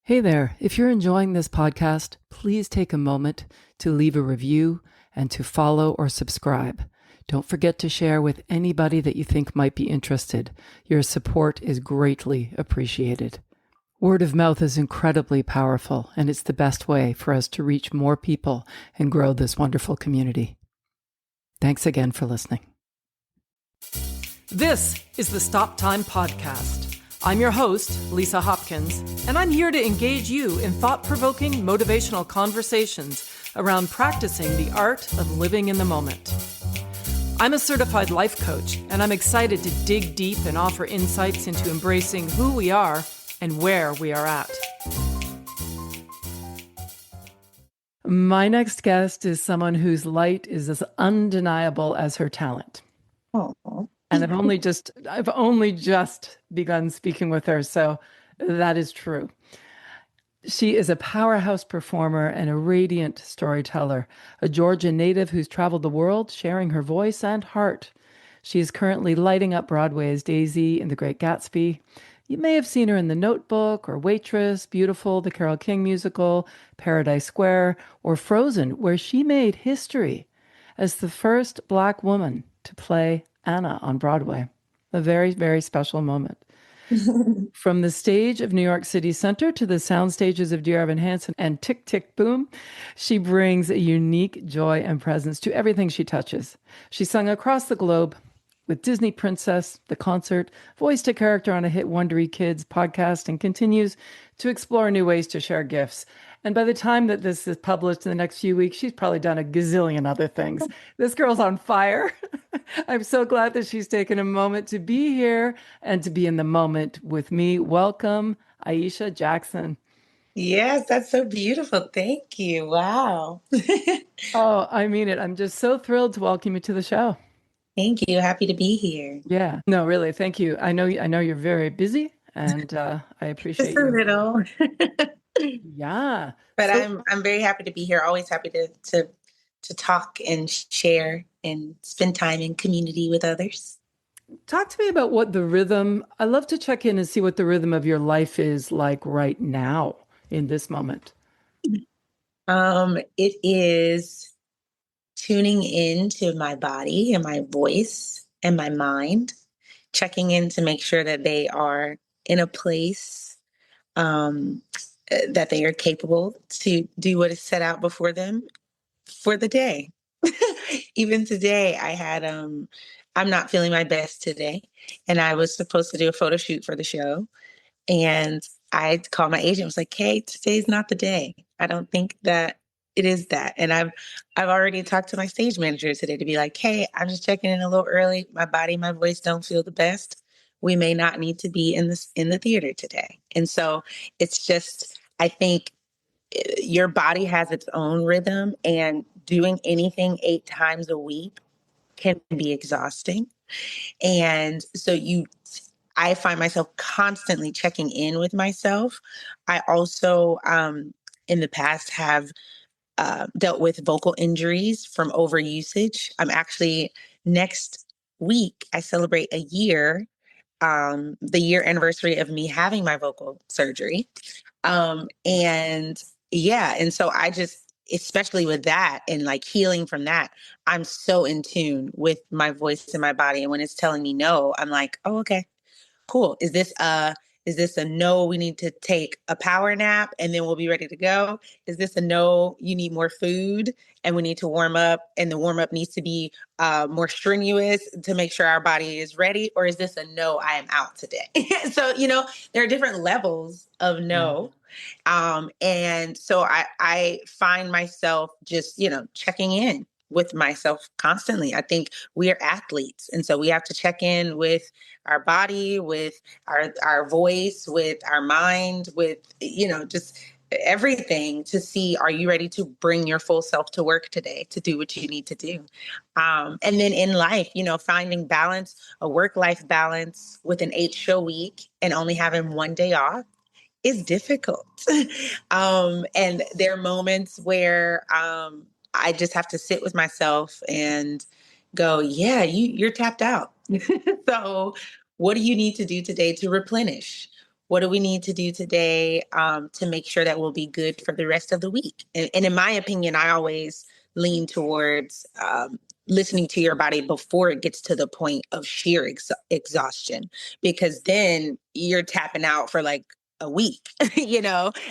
Hey there, if you're enjoying this podcast, please take a moment to leave a review and to follow or subscribe. Don't forget to share with anybody that you think might be interested. Your support is greatly appreciated. Word of mouth is incredibly powerful, and it's the best way for us to reach more people and grow this wonderful community. Thanks again for listening. This is the Stop Time Podcast. I'm your host, Lisa Hopkins, and I'm here to engage you in thought-provoking, motivational conversations around practicing the art of living in the moment. I'm a certified life coach, and I'm excited to dig deep and offer insights into embracing who we are and where we are at. My next guest is someone whose light is as undeniable as her talent. Oh. And I've only just begun speaking with her, so that is true. She is a powerhouse performer and a radiant storyteller, a Georgia native who's traveled the world sharing her voice and heart. She is currently lighting up Broadway as Daisy in The Great Gatsby. You may have seen her in The Notebook or Waitress, Beautiful, the Carole King musical, Paradise Square, or Frozen, where she made history as the first Black woman to play Anna on Broadway. A very, very special moment. From the stage of New York City Center to the sound stages of Dear Evan Hansen and Tick, Tick, Boom, she brings a unique joy and presence to everything she touches. She sung across the globe with Disney Princess, the concert, voiced a character on a hit Wondery Kids podcast, and continues to explore new ways to share gifts. And by the time that this is published in the next few weeks, she's probably done a gazillion other things. This girl's on fire. I'm so glad that she's taken a moment to be here and to be in the moment with me. Welcome, Aisha Jackson. Yes, that's so beautiful. Thank you. Wow. Oh, I mean it. I'm just so thrilled to welcome you to the show. Thank you. Happy to be here. Yeah. No, really. Thank you. I know you're very busy, and I appreciate Just a you. little. Yeah. But I'm very happy to be here. Always happy to talk and share and spend time in community with others. Talk to me about what the rhythm, I love to check in and see what the rhythm of your life is like right now in this moment. It is tuning into my body and my voice and my mind, checking in to make sure that they are in a place that they are capable to do what is set out before them for the day. Even today, I'm not feeling my best today. And I was supposed to do a photo shoot for the show. And I called my agent, was like, hey, today's not the day. I don't think that it is that. And I've already talked to my stage manager today to be like, hey, I'm just checking in a little early. My body, my voice don't feel the best. We may not need to be in the theater today. And so it's just, I think your body has its own rhythm, and doing anything 8 times a week can be exhausting. And so I find myself constantly checking in with myself. I also, in the past, have dealt with vocal injuries from overusage. I'm actually, next week, I celebrate a year, the year anniversary of me having my vocal surgery. And yeah, and so I just, especially with that and like healing from that, I'm so in tune with my voice and my body. And when it's telling me no, I'm like, oh, okay, cool. Is this a no, we need to take a power nap and then we'll be ready to go? Is this a no, you need more food and we need to warm up, and the warm up needs to be more strenuous to make sure our body is ready? Or is this a no, I am out today? So, there are different levels of no. And so I find myself just, checking in with myself constantly. I think we are athletes. And so we have to check in with our body, with our voice, with our mind, with, just everything to see, are you ready to bring your full self to work today to do what you need to do? And then in life, finding balance, a work-life balance with an 8-show week and only having one day off is difficult. And there are moments where I just have to sit with myself and go, yeah, you're tapped out. So what do you need to do today to replenish? What do we need to do today to make sure that we'll be good for the rest of the week? And in my opinion, I always lean towards listening to your body before it gets to the point of sheer exhaustion, because then you're tapping out for like a week,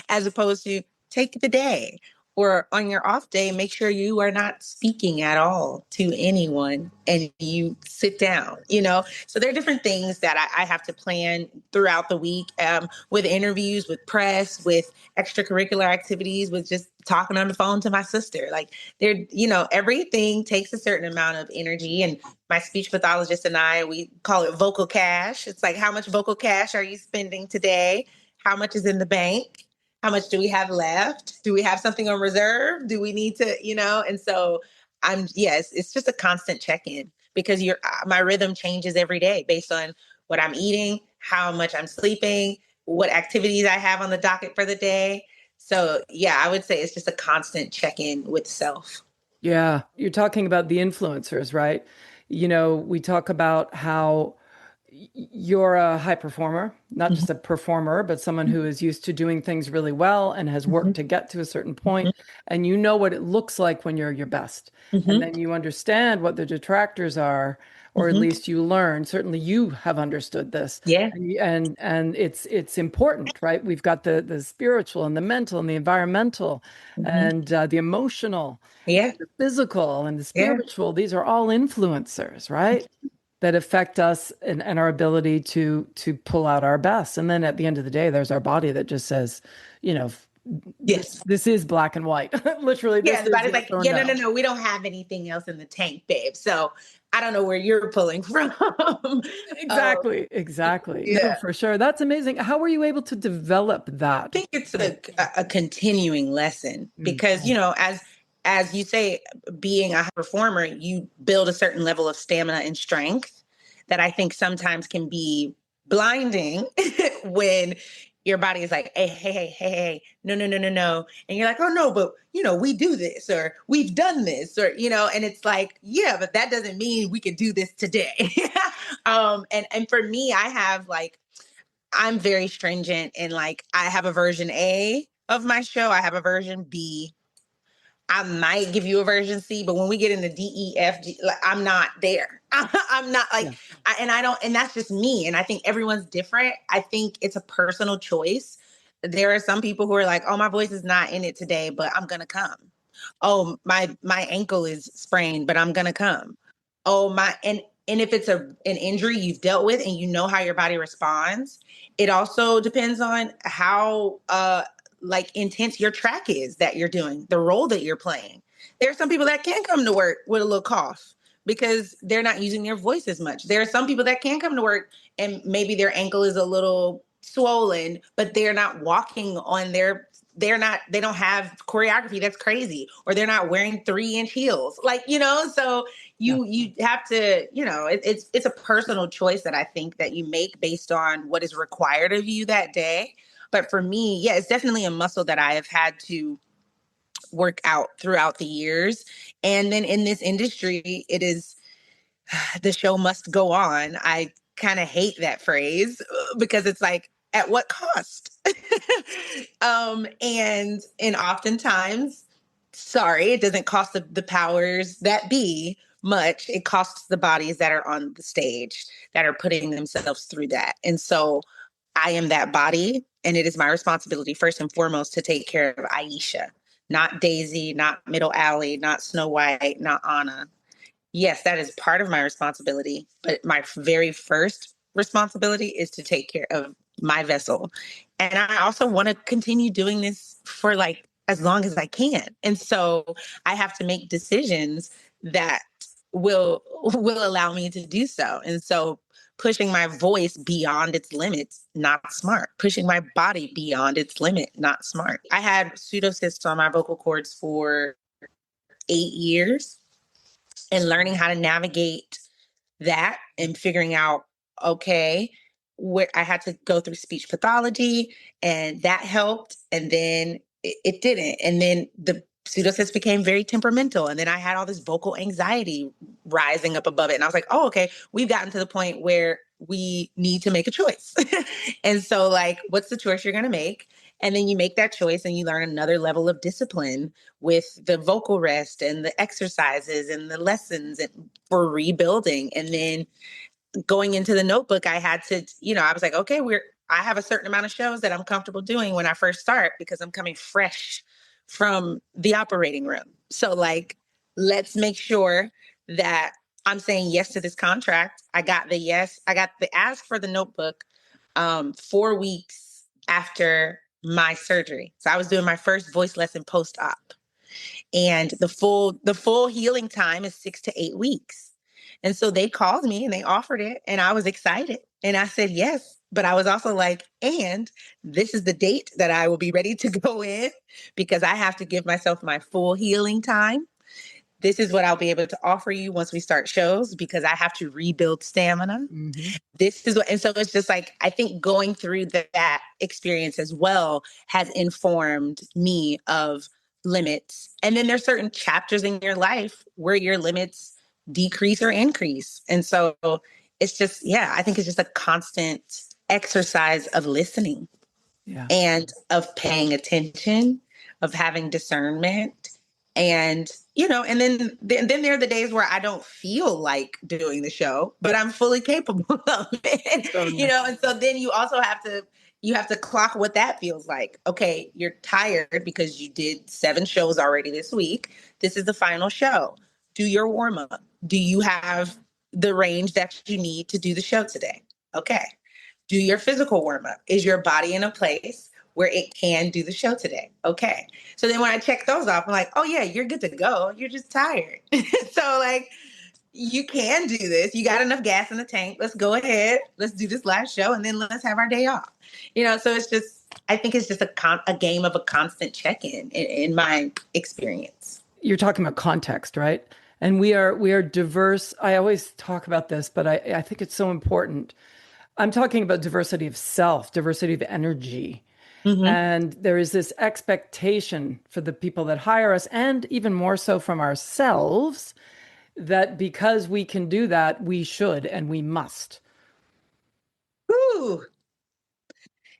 as opposed to take the day. Or on your off day, make sure you are not speaking at all to anyone and you sit down. So there are different things that I have to plan throughout the week, with interviews, with press, with extracurricular activities, with just talking on the phone to my sister. Like everything takes a certain amount of energy. And my speech pathologist and I, we call it vocal cash. It's like, how much vocal cash are you spending today? How much is in the bank? How much do we have left? Do we have something on reserve? Do we need to? And so yes, it's just a constant check-in, because my rhythm changes every day based on what I'm eating, how much I'm sleeping, what activities I have on the docket for the day. So yeah, I would say it's just a constant check-in with self. Yeah, you're talking about the influencers, right? We talk about how you're a high performer, not Mhm, just a performer, but someone who is used to doing things really well and has mhm, worked to get to a certain mhm, point, and you know what it looks like when you're your best. And mhm, then you understand what the detractors are, or at mhm. least you learn. Certainly you have understood this. Yeah. And it's important, right? We've got the spiritual and the mental and the environmental Mhm. and the emotional, Yeah. the physical and the Yeah. spiritual. These are all influencers, right? That affect us and our ability to pull out our best. And then at the end of the day, there's our body that just says, you know, this Yes. this is black and white. Literally, Yeah, this the is body's yes like, or yeah, no, no, no. no, we don't have anything else in the tank, babe. So I don't know where you're pulling from. um, Exactly, exactly. No, yeah. for sure. That's amazing. How were you able to develop that? Think it's a continuing lesson, Mm, because as you say, being a high performer, you build a certain level of stamina and strength that I think sometimes can be blinding when your body is like, hey, hey, hey, hey, hey, no, no, no, no, no. And you're like, oh no, but we do this, or we've done this, or and it's like, yeah, but that doesn't mean we can do this today. And for me, I have like, I'm very stringent, and like, I have a version A of my show, I have a version B. I might give you a version C, but when we get into D, E, F, G, like, I'm not there. I'm not like, yeah, and I don't, and that's just me. And I think everyone's different. I think it's a personal choice. There are some people who are like, oh, my voice is not in it today, but I'm gonna come. Oh, my ankle is sprained, but I'm gonna come. Oh my, and if it's an injury you've dealt with and you know how your body responds, it also depends on how like intense your track is that you're doing, the role that you're playing. There are some people that can come to work with a little cough because they're not using their voice as much. There are some people that can come to work and maybe their ankle is a little swollen, but they're not walking on they don't have choreography that's crazy, or they're not wearing 3-inch heels, like, so yeah. you have to, it's a personal choice that I think that you make based on what is required of you that day. But for me, yeah, it's definitely a muscle that I have had to work out throughout the years. And then in this industry, it is the show must go on. I kind of hate that phrase because it's like, at what cost? And oftentimes, sorry, it doesn't cost the powers that be much. It costs the bodies that are on the stage that are putting themselves through that. And so I am that body, and it is my responsibility first and foremost to take care of Aisha, not Daisy, not Middle Alley, not Snow White, not Anna. Yes, that is part of my responsibility, but my very first responsibility is to take care of my vessel. And I also want to continue doing this for like as long as I can. And so I have to make decisions that will allow me to do so. And so pushing my voice beyond its limits, not smart. Pushing my body beyond its limit, not smart. I had pseudocysts on my vocal cords for 8 years, and learning how to navigate that and figuring out, okay, where I had to go through speech pathology, and that helped. And then it didn't. And then the pseudocyst became very temperamental. And then I had all this vocal anxiety rising up above it. And I was like, oh, okay, we've gotten to the point where we need to make a choice. And so, like, what's the choice you're going to make? And then you make that choice and you learn another level of discipline with the vocal rest and the exercises and the lessons and for rebuilding. And then going into the notebook, I had to, I was like, okay, I have a certain amount of shows that I'm comfortable doing when I first start because I'm coming fresh from the operating room. So, like, let's make sure that I'm saying yes to this contract. I got the yes. I got the ask for the notebook 4 weeks after my surgery. So I was doing my first voice lesson post-op. And the full healing time is 6 to 8 weeks. And so they called me and they offered it and I was excited and I said yes. But I was also like, and this is the date that I will be ready to go in because I have to give myself my full healing time. This is what I'll be able to offer you once we start shows because I have to rebuild stamina. Mm-hmm. This is what, and so it's just like, I think going through that experience as well has informed me of limits. And then there's certain chapters in your life where your limits decrease or increase. And so it's just, yeah, I think it's just a constant exercise of listening Yeah. and of paying attention, of having discernment. And, and then there are the days where I don't feel like doing the show, but I'm fully capable of it, So nice. and so then you have to clock what that feels like. Okay, you're tired because you did 7 shows already this week. This is the final show. Do your warm up. Do you have the range that you need to do the show today? Okay. Do your physical warm up. Is your body in a place where it can do the show today? Okay. So then when I check those off, I'm like, oh yeah, you're good to go. You're just tired. So, like, you can do this. You got enough gas in the tank. Let's go ahead. Let's do this last show and then let's have our day off. So it's just, I think it's just a game of a constant check-in in my experience. You're talking about context, right? And we are diverse. I always talk about this, but I think it's so important. I'm talking about diversity of self, diversity of energy. Mm-hmm. And there is this expectation for the people that hire us, and even more so from ourselves, that because we can do that, we should and we must. Ooh.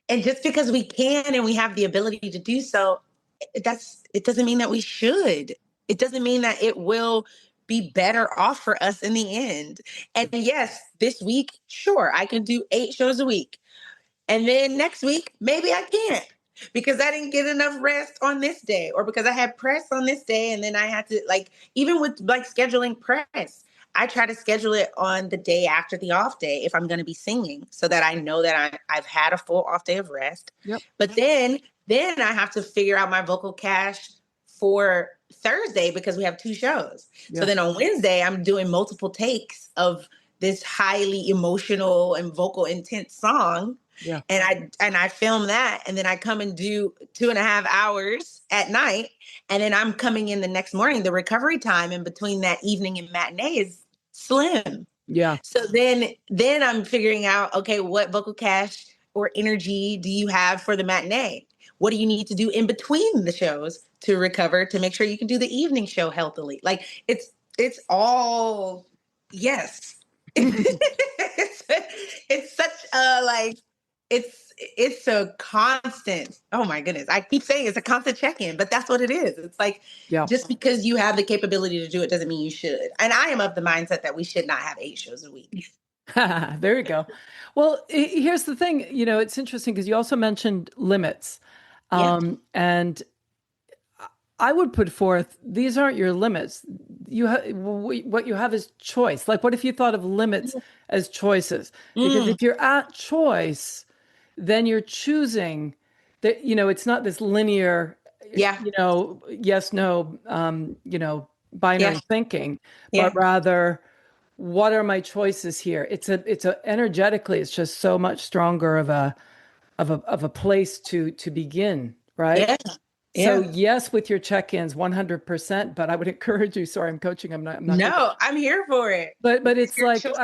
And just because we can and we have the ability to do so, it doesn't mean that we should. It doesn't mean that it will be better off for us in the end. And yes, this week, sure, I can do 8 shows a week. And then next week, maybe I can't because I didn't get enough rest on this day or because I had press on this day. And then I had to, like, even with like scheduling press, I try to schedule it on the day after the off day if I'm going to be singing so that I know that I've had a full off day of rest. Yep. But then I have to figure out my vocal cache for Thursday because we have 2 shows. Yeah. So then on Wednesday, I'm doing multiple takes of this highly emotional and vocal intense song. Yeah. And I film that and then I come and do 2.5 hours at night. And then I'm coming in the next morning. The recovery time in between that evening and matinee is slim. Yeah. So then I'm figuring out, okay, what vocal cache or energy do you have for the matinee? What do you need to do in between the shows to recover to make sure you can do the evening show healthily? Like it's all yes. It's such a like it's a constant, oh my goodness, I keep saying it's a constant check-in, but that's what it is. It's like, Yeah. just because you have the capability to do it doesn't mean you should. And I am of the mindset that we should not have 8 shows a week. There you go. Well, here's the thing, it's interesting because you also mentioned limits. Yeah. And I would put forth, these aren't your limits. What you have is choice. Like, what if you thought of limits as choices? Because if you're at choice, then you're choosing that, it's not this linear, Yeah. yes, no, binary Yeah. thinking, Yeah. but rather, what are my choices here? Energetically, it's just so much stronger of a place to begin, right? Yeah. So Yeah. yes, with your check-ins, 100%, but I would encourage you, sorry, I'm coaching, I'm not good. No, I'm here for it. But It's it's your like, choice.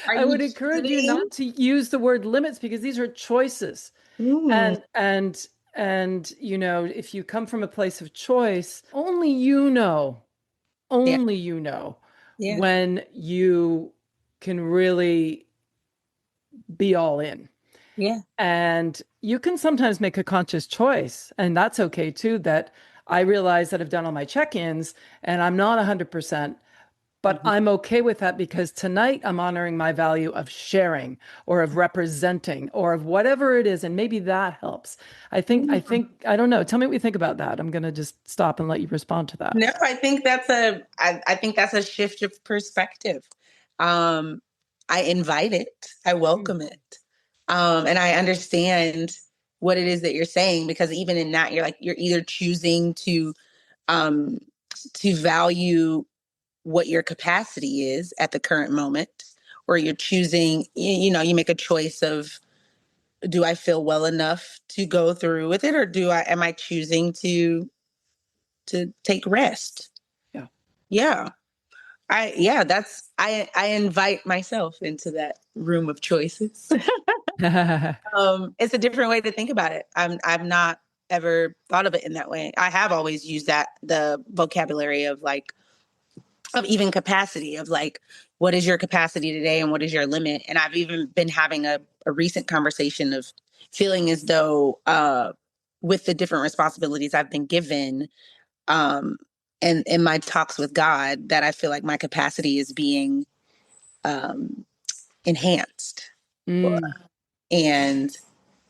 Are I you would encourage you choosing? not to use the word limits because these are choices. Mm. And if you come from a place of choice, Yeah. only you know Yeah. when you can really be all in. Yeah. And you can sometimes make a conscious choice, and that's okay too. That I realize that I've done all my check-ins and I'm not 100%, but Mhm. I'm okay with that because tonight I'm honoring my value of sharing or of representing or of whatever it is. And maybe that helps. I don't know. Tell me what you think about that. I'm going to just stop and let you respond to that. No, I think that's a shift of perspective. Um, I invite it. I Mm. welcome it. And I understand what it is that you're saying, because even in that, you're either choosing um to value what your capacity is at the current moment, or you're choosing, you make a choice of, do I feel well enough to go through with it, or am I choosing to take rest? Yeah. Yeah. I invite myself into that room of choices. It's a different way to think about it. I've not ever thought of it in that way. I have always used the vocabulary of even capacity, of like, what is your capacity today and what is your limit? And I've even been having a recent conversation of feeling as though, with the different responsibilities I've been given, um, and in my talks with God, that I feel like my capacity is being, um, enhanced Mm. and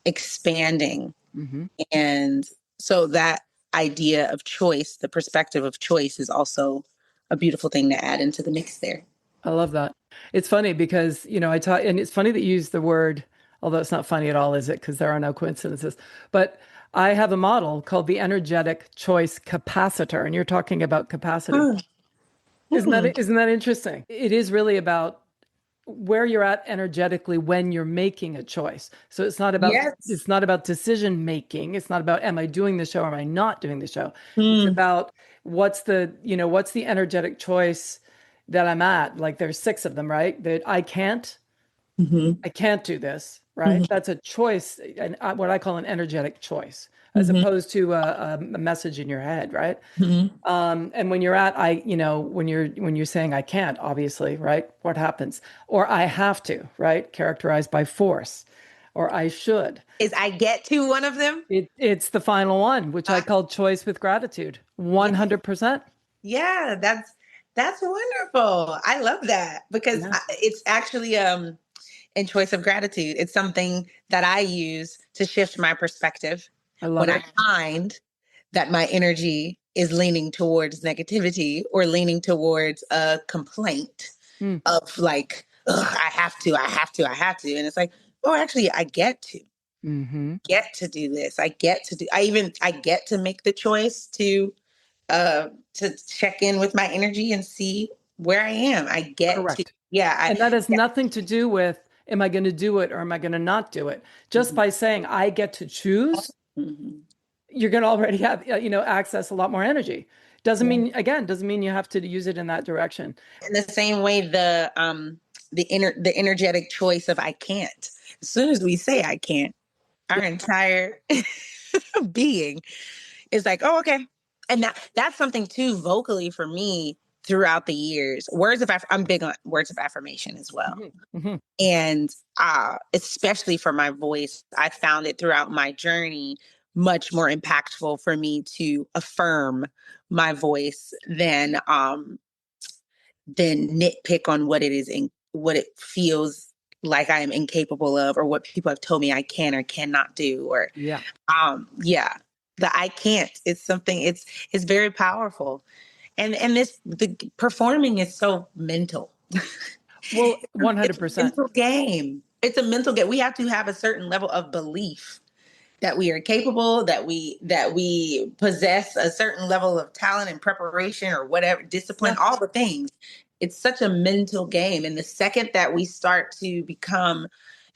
expanding. Hmm. And so that idea of choice, the perspective of choice, is also a beautiful thing to add into the mix there. I love that. It's funny because, I taught, and it's funny that you use the word, although it's not funny at all, is it? Because there are no coincidences. But I have a model called the energetic choice capacitor, and you're talking about capacity. Oh, hmm. Isn't that interesting? It is really about where you're at energetically when you're making a choice. So Yes. it's not about decision making. It's not about, am I doing the show or am I not doing the show? It's Mm, about what's the energetic choice that I'm at? Like there's six of them, right? That hmm, I can't do this, right? hmm, That's a choice, and what I call an energetic choice, as hmm, opposed to a message in your head, right? hmm. And when you're at, when you're saying I can't, obviously, right? What happens? Or I have to, right? Characterized by force, or I should. Is I get to one of them? It's the final one, which I Uh, call choice with gratitude. yeah, 100%. yeah, that's wonderful. I love that, because Yeah, it's actually, in choice of gratitude. It's something that I use to shift my perspective I love when I it. find that my energy is leaning towards negativity, or leaning towards a complaint Mm, of like, "Ugh, I have to, I have to, I have to." And it's like, oh, actually, I mm-hmm. get to do this. I get to make the choice to check in with my energy and see where I am. I get to, Correct. yeah, And that has yeah. nothing to do with, am I going to do it or am I going to not do it? Just Mhm, by saying I get to choose, mhm. you're going to already have, access a lot more energy. Doesn't mean you have to use it in that direction. In the same way, the energetic choice of I can't. As soon as we say I can't, our entire being is like, oh, okay. And that's something too, vocally, for me, throughout the years. I'm big on words of affirmation as well. Mhm, mhm. And especially for my voice, I found it throughout my journey much more impactful for me to affirm my voice than nitpick on what it is and what it feels like I am incapable of, or what people have told me I can or cannot do, or Yeah. yeah, the I can't. It's something. It's very powerful, and the performing is so mental. Well, It's a 100%. mental game. It's a mental game. We have to have a certain level of belief that we are capable, that we possess a certain level of talent and preparation, or whatever, discipline, Yeah. all the things. It's such a mental game. And the second that we start to become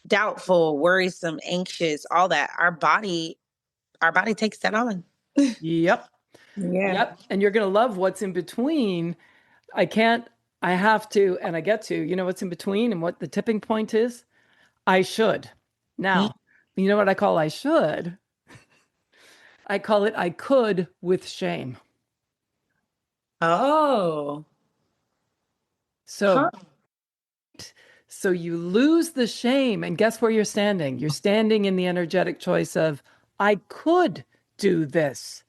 doubtful, worrisome, anxious, all that, our body takes that on. Yep. Yeah. Yep. And you're going to love what's in between. I can't, I have to, and I get to. You know what's in between and what the tipping point is? I should. Mm. Now, you know what I call I should? I call it I could with shame. Oh. Huh. So So you lose the shame, and guess where you're standing? You're standing in the energetic choice of, I could do this.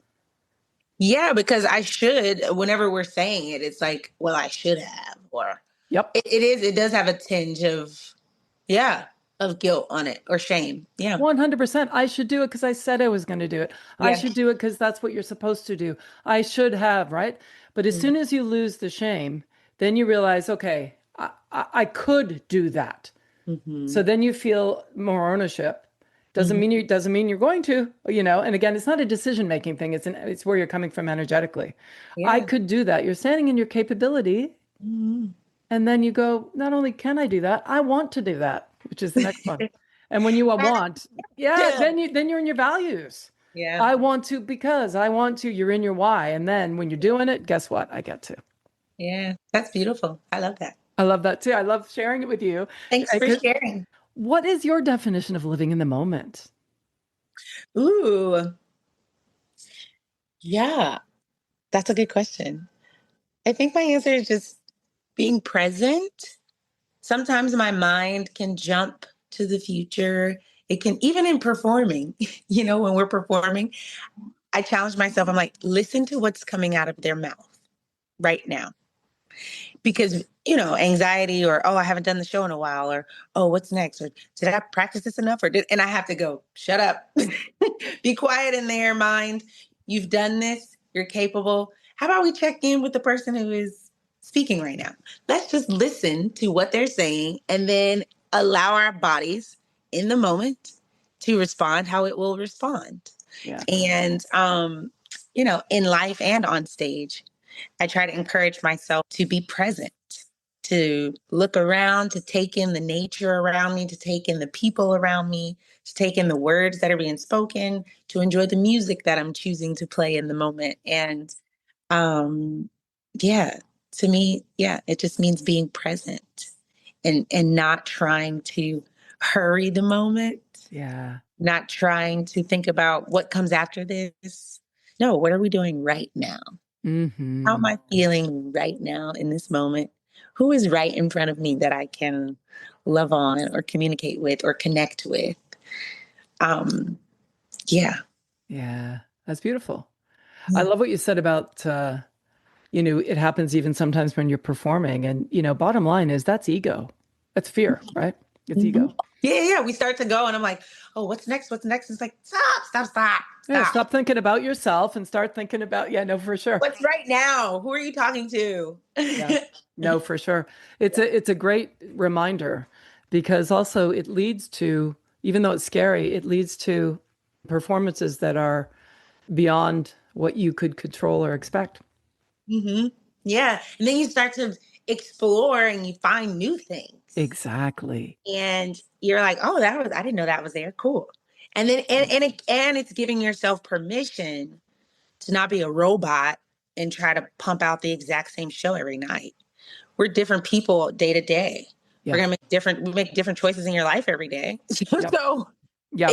Yeah, because I should, whenever we're saying it, it's like, well, I should have, or Yep. it does have a tinge of, yeah, of guilt on it or shame. Yeah. 100%. I should do it because I said I was going to do it. I Yeah. should do it because that's what you're supposed to do. I should have, right? But as soon as you lose the shame, then you realize, okay, I could do that. Mm-hmm. So then you feel more ownership. Hmm. Doesn't mean you're going to, And again, it's not a decision making thing. It's where you're coming from energetically. I Yeah. could do that. You're standing in your capability, Mhm. and then you go, not only can I do that, I want to do that, which is the next one. And when you want, yeah, Yeah. then you're in your values. Yeah. I want to because I want to, you're in your why. And then when you're doing it, guess what? I get to. Yeah. That's beautiful. I love that. I love that too. I love sharing it with you. Thanks for sharing. What is your definition of living in the moment? Ooh, yeah. That's a good question. I think my answer is just being present. Sometimes my mind can jump to the future. It can, even in performing, when we're performing, I challenge myself. I'm like, listen to what's coming out of their mouth right now. Because, anxiety or, oh, I haven't done the show in a while, or, oh, what's next? Or did I practice this enough? And I have to go, shut up, be quiet in their mind. You've done this. You're capable. How about we check in with the person who is speaking right now? Let's just listen to what they're saying and then allow our bodies in the moment to respond how it will respond. Yeah. And, in life and on stage, I try to encourage myself to be present, to look around, to take in the nature around me, to take in the people around me, to take in the words that are being spoken, to enjoy the music that I'm choosing to play in the moment. And um, yeah, to me, yeah, it just means being present and not trying to hurry the moment, Yeah. not trying to think about what comes after this. No, what are we doing right now? How am Hmm. I feeling right now in this moment? Who is right in front of me that I can love on or communicate with or connect with? Um, yeah. Yeah. That's beautiful. I love what you said about, it happens even sometimes when you're performing. And, bottom line is that's ego. That's fear, right? It's Mhm. ego. Yeah, yeah. We start to go, and I'm like, oh, what's next? What's next? It's like, stop, stop, stop, Yeah. stop. Stop thinking about yourself and start thinking about, yeah, no, for sure. What's right now? Who are you talking to? Yeah. No, for sure. It's a great reminder because also it leads to, even though it's scary, it leads to performances that are beyond what you could control or expect. Hmm. Yeah. And then you start to explore and you find new things. Exactly. And you're like, oh, I didn't know that was there. Cool. And then and it's giving yourself permission to not be a robot and try to pump out the exact same show every night. We're different people day to day. Yeah. We make different choices in your life every day. Yep. So Yep.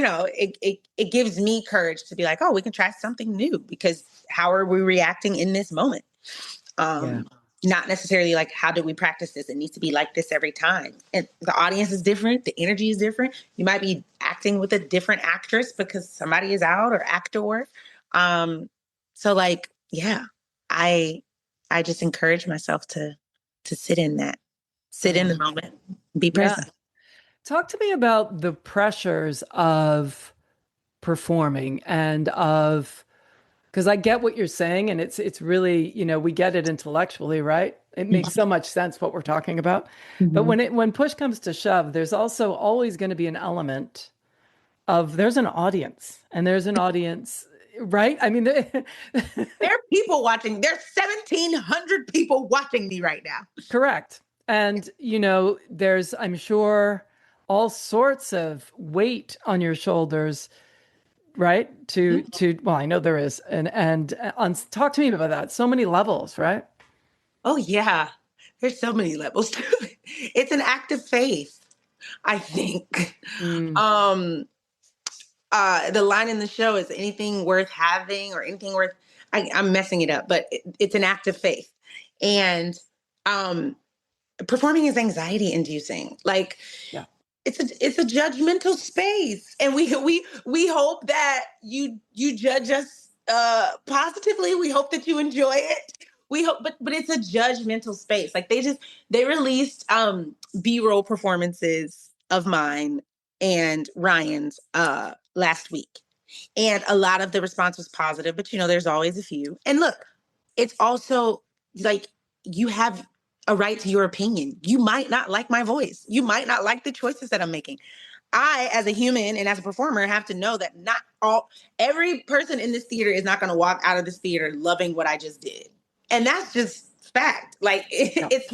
it gives me courage to be like, oh, we can try something new because how are we reacting in this moment? Yeah. um Not necessarily like how do we practice this, it needs to be like this every time, and the audience is different, the energy is different, you might be acting with a different actress because somebody is out or actor. So like, yeah, i I just encourage myself to sit in Oh, the moment, be yeah. present. Talk to me about the pressures of performing and of because I get what you're saying, and it's really, we get it intellectually, right? It makes so much sense what we're talking about. But Mhm. when push comes to shove, there's also always going to be an element of there's an audience, and there's an audience, right? I mean, There are people watching. There's 1,700 people watching me right now. correct. And there's, I'm sure, all sorts of weight on your shoulders, right? To well, I know there is, and on talk to me about that. So many levels, right? Oh yeah, there's so many levels to it. It's an act of faith, I think. Mm, Um, the line in the show is anything worth having or anything worth. I'm messing it up, but it's an act of faith, and um, performing is anxiety inducing. Like, Yeah. it's a judgmental space, and we hope that you judge us positively. We hope that you enjoy it. We hope, but it's a judgmental space. Like, they released B-roll performances of mine and Ryan's last week, and a lot of the response was positive, but there's always a few. And look, it's also like, you have a right to your opinion. You might not like my voice. You might not like the choices that I'm making. I, as a human and as a performer, have to know that not every person in this theater is not going to walk out of this theater loving what I just did. And that's just fact. Like, Yeah. it's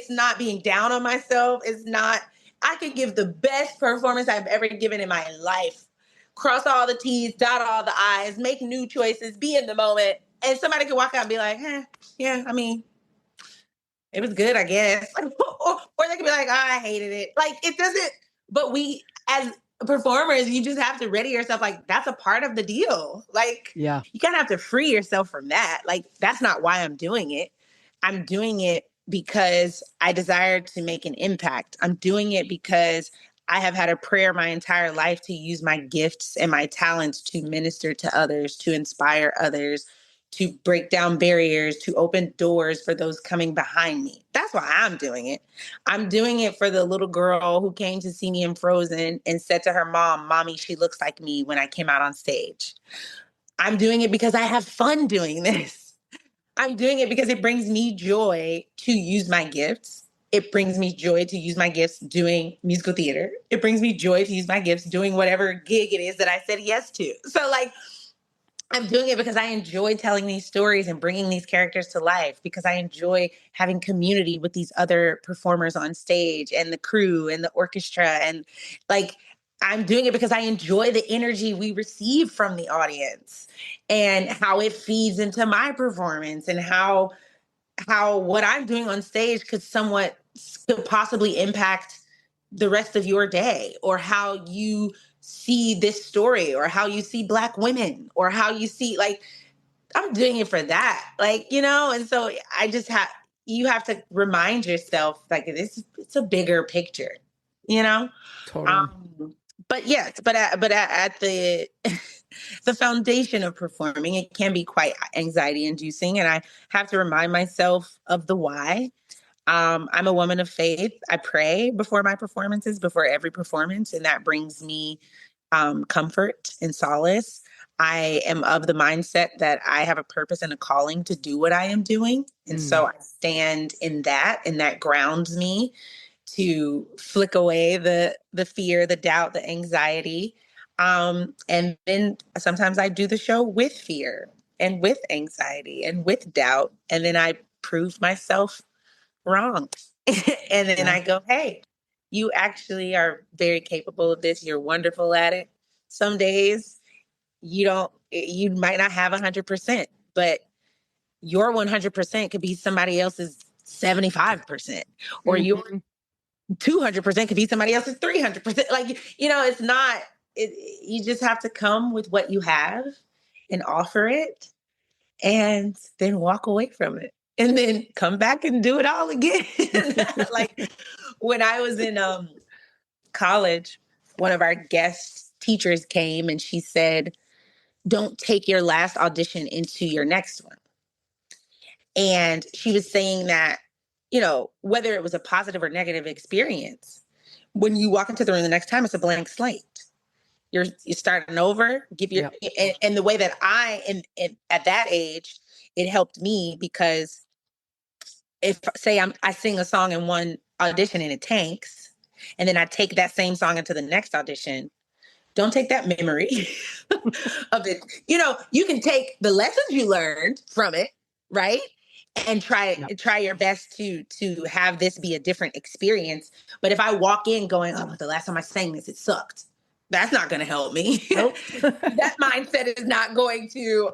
not being down on myself. It's not, I could give the best performance I've ever given in my life. Cross all the T's, dot all the I's, make new choices, be in the moment. And somebody could walk out and be like, yeah, I mean, it was good, I guess. or they could be like, oh, I hated it. Like, it doesn't, but we, as performers, you just have to ready yourself. Like, that's a part of the deal. Like, Yeah. you kind of have to free yourself from that. Like, that's not why I'm doing it. I'm doing it because I desire to make an impact. I'm doing it because I have had a prayer my entire life to use my gifts and my talents to minister to others, to inspire others, to break down barriers, to open doors for those coming behind me. That's why I'm doing it. I'm doing it for the little girl who came to see me in Frozen and said to her mom, Mommy, she looks like me when I came out on stage. I'm doing it because I have fun doing this. I'm doing it because it brings me joy to use my gifts. It brings me joy to use my gifts doing musical theater. It brings me joy to use my gifts doing whatever gig it is that I said yes to. So, like, I'm doing it because I enjoy telling these stories and bringing these characters to life, because I enjoy having community with these other performers on stage and the crew and the orchestra. And, like, I'm doing it because I enjoy the energy we receive from the audience and how it feeds into my performance, and how what I'm doing on stage could possibly impact the rest of your day, or how you see this story, or how you see Black women, or how you see, like, I'm doing it for that. Like, and so you have to remind yourself, like, it's a bigger picture, you know? Totally. Um, but yes, at the the foundation of performing, it can be quite anxiety inducing, and I have to remind myself of the why. I'm a woman of faith. I pray before my performances, before every performance, and that brings me comfort and solace. I am of the mindset that I have a purpose and a calling to do what I am doing. And Mm. so I stand in that, and that grounds me to flick away the fear, the doubt, the anxiety. And then sometimes I do the show with fear and with anxiety and with doubt. And then I prove myself wrong. And then Yeah. I go, hey, you actually are very capable of this. You're wonderful at it. Some days you might not have 100%, but your 100% could be somebody else's 75%, or your Mhm. 200% could be somebody else's 300%. Like, it's not, you just have to come with what you have and offer it, and then walk away from it, and then come back and do it all again. Like, when I was in college, one of our guest teachers came and she said, don't take your last audition into your next one. And she was saying that, whether it was a positive or negative experience, when you walk into the room the next time, it's a blank slate. You're starting over. Yeah. And the way that at that age, it helped me, because if, say, I sing a song in one audition and it tanks, and then I take that same song into the next audition, don't take that memory of it. You can take the lessons you learned from it, right? And Yeah. try your best to have this be a different experience. But if I walk in going, oh, the last time I sang this, it sucked, that's not going to help me. Nope. That mindset is not going to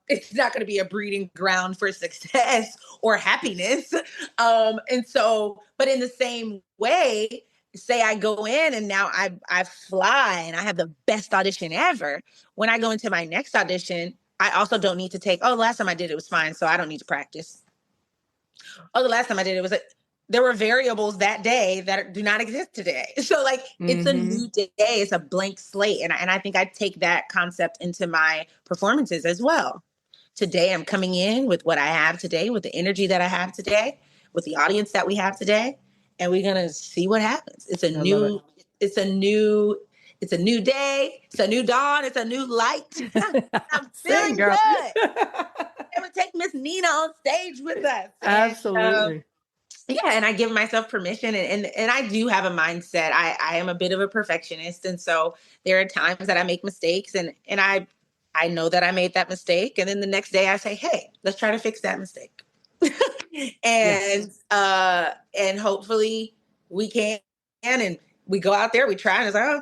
it's not going to be a breeding ground for success or happiness. And so, but in the same way, say I go in and now I fly and I have the best audition ever. When I go into my next audition, I also don't need to take, oh, the last time I did it was fine, so I don't need to practice. Oh, the last time I did it was there were variables that day that do not exist today. So like it's a Mm-hmm. new day, it's a blank slate. And I think I take that concept into my performances as well. Today I'm coming in with what I have today, with the energy that I have today, with the audience that we have today, and we're gonna see what happens. I love it. It's a new, it's a new day, it's a new dawn, it's a new light. I'm Sing, feeling girl. good. And we take Miss Nina on stage with us. Absolutely. Yeah, and I give myself permission, and I do have a mindset. I am a bit of a perfectionist, and so there are times that I make mistakes, and I know that I made that mistake, and then the next day I say, hey, let's try to fix that mistake. Yes. And hopefully we can, and we go out there, we try, and it's like, oh,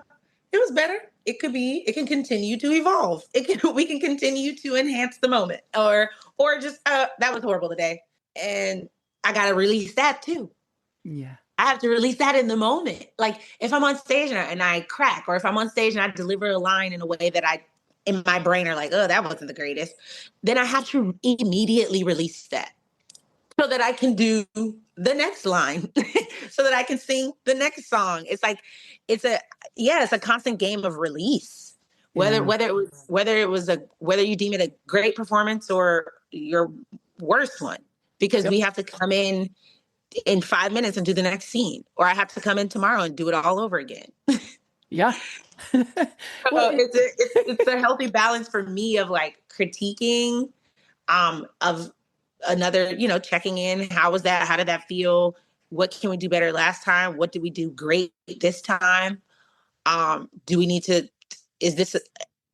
it was better. It can continue to evolve. We can continue to enhance the moment, or just that was horrible today, and I got to release that too. Yeah. I have to release that in the moment. Like if I'm on stage and I crack, or if I'm on stage and I deliver a line in a way that I, in my brain, are like, oh, that wasn't the greatest, then I have to immediately release that so that I can do the next line, so that I can sing the next song. It's like, it's a, yeah, it's a constant game of release. Yeah. Whether you deem it a great performance or your worst one, because we Yep. have to come in 5 minutes and do the next scene, or I have to come in tomorrow and do it all over again. Yeah. Well, So it's a healthy balance for me of like critiquing, of another, checking in. How was that? How did that feel? What can we do better last time? What did we do great this time? Do we need to, is this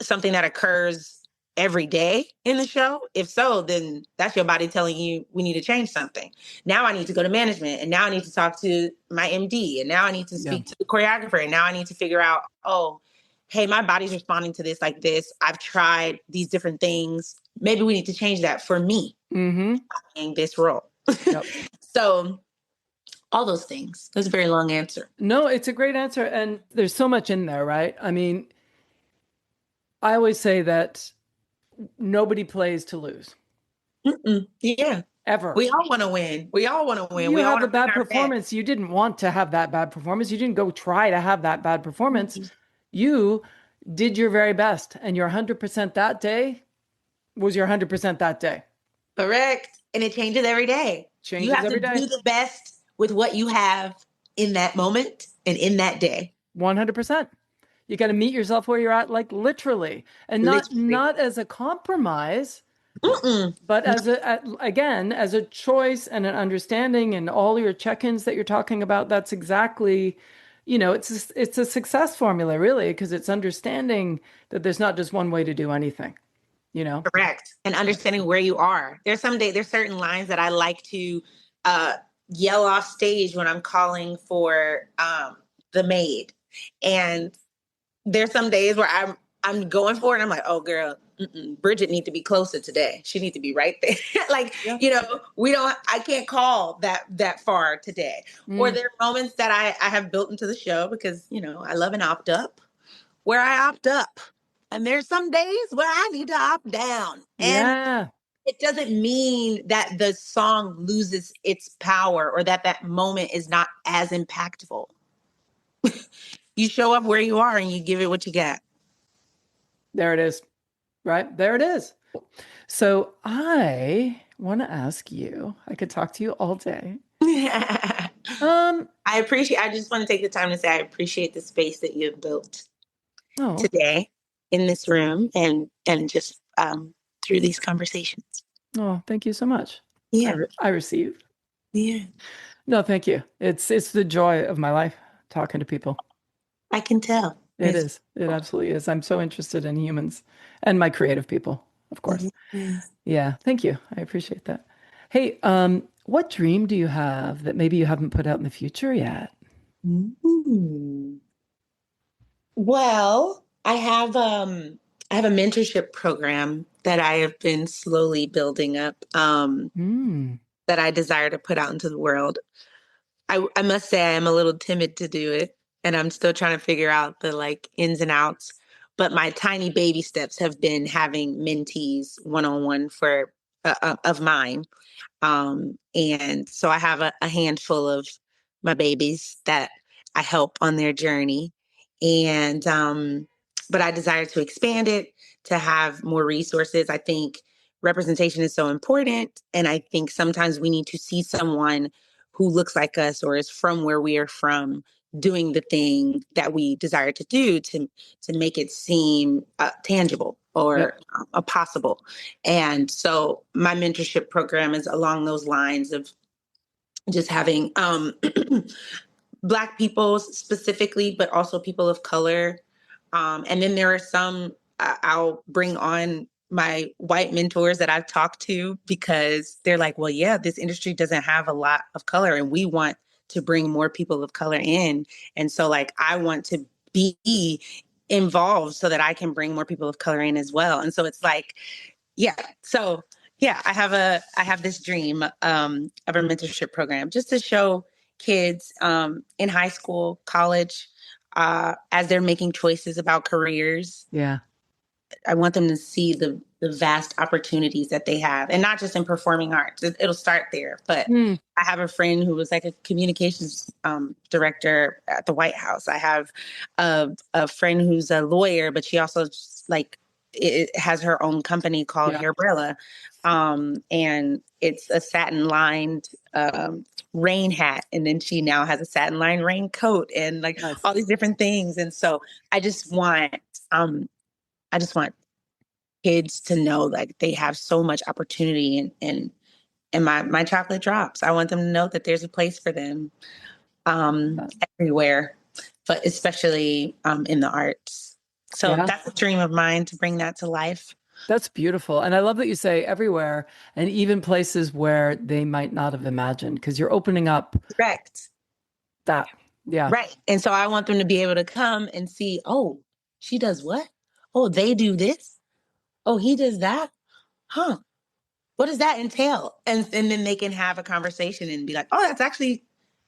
something that occurs every day in the show? If so, then that's your body telling you we need to change something. Now I need to go to management, and now I need to talk to my MD, and now I need to yeah. speak to the choreographer, and now I need to figure out, oh, hey, my body's responding to this like this. I've tried these different things. Maybe we need to change that for me Mm-hmm. in this role. Yep. So all those things. That's a very long answer. No, it's a great answer. And there's so much in there, right? I mean, I always say that nobody plays to lose, Yeah. ever. We all want to win. We all want to win. You We all have want a to bring bad our best. performance. You didn't want to have that bad performance. You didn't go try to have that bad performance. Mhm. You did your very best, and your 100% that day was your 100% that day. Correct. And it changes every day. You Changes have to every day. do the best with what you have in that moment and in that day. 100%. You got to meet yourself where you're at, like literally, and not Literally. not as a compromise, Mm-mm. but as again, as a choice and an understanding, and all your check-ins that you're talking about. That's exactly, it's a success formula, really, because it's understanding that there's not just one way to do anything. You know. Correct. And understanding where you are. There's certain lines that I like to uh, yell off stage when I'm calling for the maid. And there's some days where I'm going for it and I'm like, oh girl, Bridget need to be closer today. She need to be right there. Like, Yeah. I can't call that far today. Or Mm. there are moments that I have built into the show because, I love an opt up, where I opt up. And there's some days where I need to opt down. And Yeah. it doesn't mean that the song loses its power or that moment is not as impactful. You show up where you are and you give it what you got. There it is. Right there it is. So I want to ask you. I could talk to you all day. Um. I just want to take the time to say I appreciate the space that you have built Oh. today in this room and just through these conversations. Oh. Thank you so much. Yeah. I receive. Yeah. No, thank you. It's the joy of my life talking to people. I can tell. It is. It absolutely is. I'm so interested in humans and my creative people, of course. Yes. Yeah. Thank you. I appreciate that. Hey, what dream do you have that maybe you haven't put out in the future yet? Mm. Well, I have a mentorship program that I have been slowly building up, Hmm. that I desire to put out into the world. I must say I am a little timid to do it, and I'm still trying to figure out the like ins and outs. But my tiny baby steps have been having mentees one on one for of mine. And so I have a handful of my babies that I help on their journey. And, but I desire to expand it, to have more resources. I think representation is so important. And I think sometimes we need to see someone who looks like us or is from where we are from doing the thing that we desire to do to make it seem tangible Yep. or possible. And so my mentorship program is along those lines of just having Black people specifically, but also people of color. And then there are some I'll bring on my white mentors that I've talked to because they're like, well, yeah, this industry doesn't have a lot of color and we want to bring more people of color in. And so like, I want to be involved so that I can bring more people of color in as well. And so it's like, yeah. So yeah, I have this dream of a mentorship program just to show kids in high school, college, as they're making choices about careers. Yeah. I want them to see the vast opportunities that they have, and not just in performing arts. It'll start there. But Mm, I have a friend who was like a communications director at the White House. I have a friend who's a lawyer, but she also like it has her own company called yeah. Hairbrella, and it's a satin lined rain hat, and then she now has a satin lined raincoat, and like Nice. all these different things. And so I just want um, I just want kids to know like they have so much opportunity and my chocolate drops. I want them to know that there's a place for them everywhere, but especially in the arts. So Yeah. that's a dream of mine to bring that to life. That's beautiful. And I love that you say everywhere and even places where they might not have imagined because you're opening up Correct. that. Yeah. Right. And so I want them to be able to come and see, oh, she does what? Oh, they do this. Oh, he does that. Huh. What does that entail? And then they can have a conversation and be like, oh, that's actually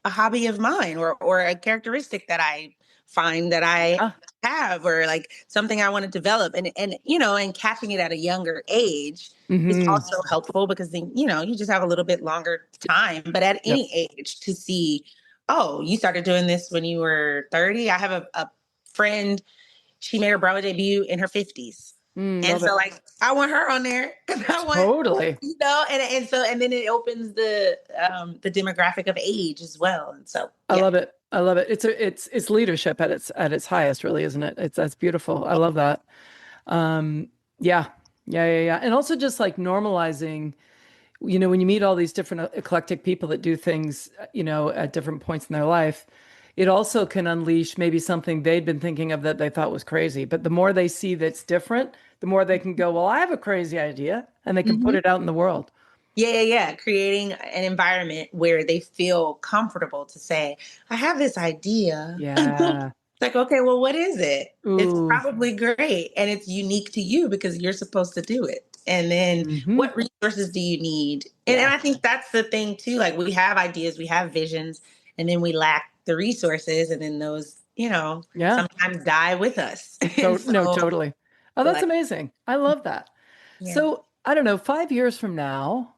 a hobby of mine or a characteristic that I find that I Yeah. have or like something I want to develop. And you know, and catching it at a younger age is Hmm. also helpful because then, you know, you just have a little bit longer time. But at Yep. any age to see, oh, you started doing this when you were 30. I have a friend, she made her Broadway debut in her 50s. Mm, And love so it. like I want her on there because I want, Totally. you know, and so and then it opens the demographic of age as well. And so I yeah. love it. I love it. It's leadership at its highest, really, isn't it? It's that's beautiful. I love that. Um, yeah. Yeah, yeah, yeah. And also just like normalizing, you know, when you meet all these different eclectic people that do things, you know, at different points in their life, it also can unleash maybe something they'd been thinking of that they thought was crazy. But the more they see that's different, the more they can go, well, I have a crazy idea, and they can put Mhm. it out in the world. Yeah, yeah, yeah. Creating an environment where they feel comfortable to say, I have this idea. Yeah. Like, okay, well, what is it? It's Ooh. probably great and it's unique to you because you're supposed to do it. And then Hmm. what resources do you need? And Yeah. I think that's the thing too. Like we have ideas, we have visions, and then we lack the resources, and then those, you know, Yeah. sometimes die with us. And No, so totally. Oh, that's like, amazing. I love that. yeah. So, I don't know, 5 years from now,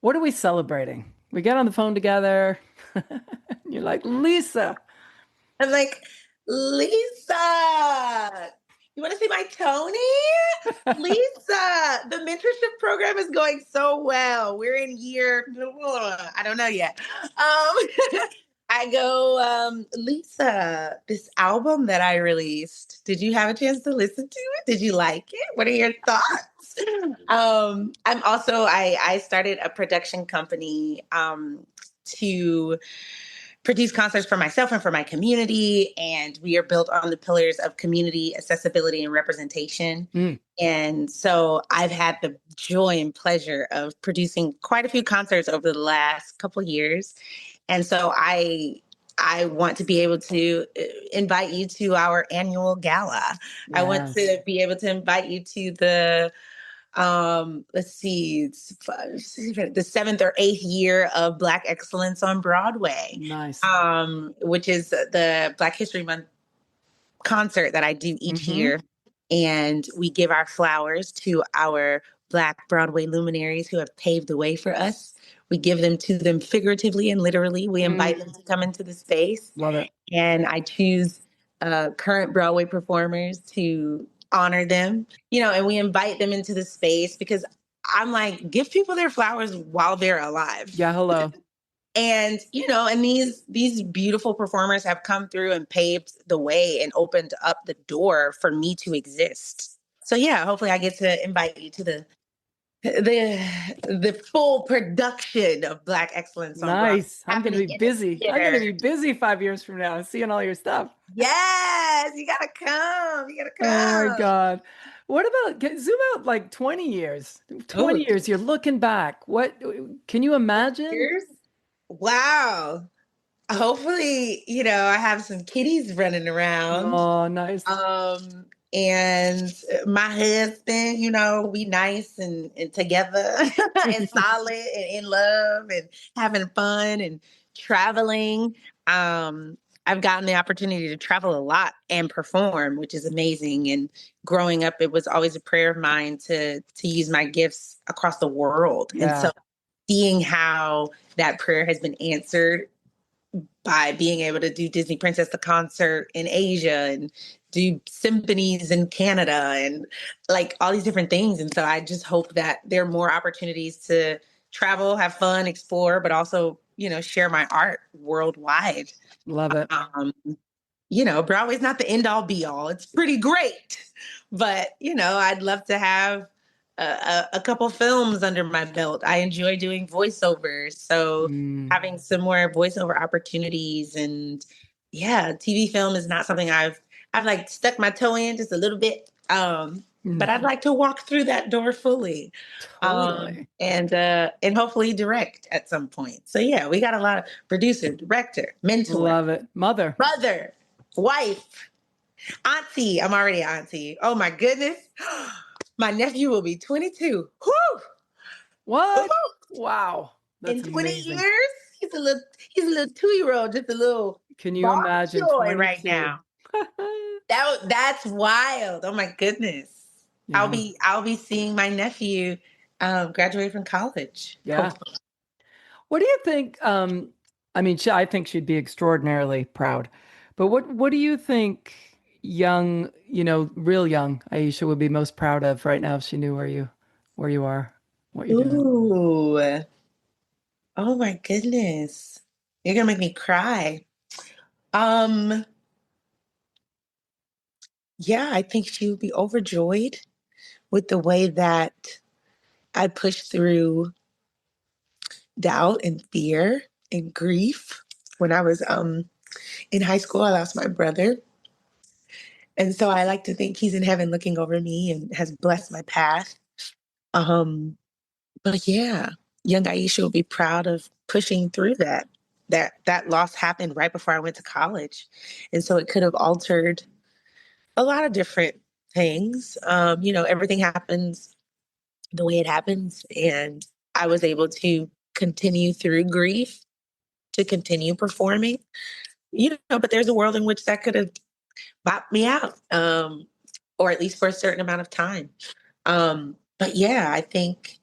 what are we celebrating? We get on the phone together. You're like, Lisa. I'm like, Lisa, you want to see my Tony? Lisa, the mentorship program is going so well. We're in year, I don't know yet. I go, Lisa, this album that I released, did you have a chance to listen to it? Did you like it? What are your thoughts? I'm also, I started a production company to produce concerts for myself and for my community. And we are built on the pillars of community, accessibility, and representation. Mm, And so I've had the joy and pleasure of producing quite a few concerts over the last couple of years. And so I want to be able to invite you to our annual gala. I want yes. to be able to invite you to the let's see, the seventh or eighth year of Black Excellence on Broadway, Nice. which is the Black History Month concert that I do each Hmm. year. And we give our flowers to our Black Broadway luminaries who have paved the way for us. We give them to them figuratively and literally. We invite them Mm, to come into the space. love it. And I choose current Broadway performers to honor them, and we invite them into the space because I'm like, give people their flowers while they're alive. Yeah, hello. And and these beautiful performers have come through and paved the way and opened up the door for me to exist. So yeah, hopefully I get to invite you to the full production of Black excellence on Broadway Nice. I'm going to happening be in a busy. I'm going to theater. be busy 5 years from now, seeing all your stuff. Yes, you gotta come. You Oh my gotta God. What about zoom out like 20 years? come. 20 years, you're looking back. What can you imagine? Years? Wow. Hopefully, I have some kitties running around. Oh, nice. And my husband, we nice and together and solid and in love and having fun and traveling. I've gotten the opportunity to travel a lot and perform, which is amazing. And growing up, it was always a prayer of mine to use my gifts across the world. And so Yeah. seeing how that prayer has been answered by being able to do Disney Princess the concert in Asia and do symphonies in Canada and like all these different things. And so I just hope that there are more opportunities to travel, have fun, explore, but also, share my art worldwide. Love it. Um, Broadway's not the end all be all. It's pretty great. But, I'd love to have a couple films under my belt. I enjoy doing voiceovers. So Mm, having some more voiceover opportunities and yeah, TV film is not something I've like stuck my toe in just a little bit. But mm, I'd like to walk through that door fully. totally. And hopefully direct at some point. So yeah, we got a lot of producer, director, mentor, Love it. Mother. brother, wife, auntie. I'm already auntie. Oh my goodness. My nephew will be 22. Whew! What? Woo-hoo! Wow. In That's 20 amazing. years, he's a little 2-year-old, just a little Can you ball of imagine joy right 22? now. That's wild. Oh my goodness. I'll Yeah. be I'll be seeing my nephew graduate from college. Yeah. Hopefully. What do you think? I mean, I think she'd be extraordinarily proud. But what do you think young, real young Aisha would be most proud of right now if she knew where you are, what you're doing? Ooh. Oh my goodness. You're gonna make me cry. Um, yeah, I think she would be overjoyed with the way that I pushed through doubt and fear and grief. When I was in high school, I lost my brother. And so I like to think he's in heaven looking over me and has blessed my path. Um, but yeah, young Aisha will be proud of pushing through that. That loss happened right before I went to college. And so it could have altered a lot of different things. Everything happens the way it happens. And I was able to continue through grief, to continue performing, but there's a world in which that could have bopped me out, or at least for a certain amount of time. But yeah, I think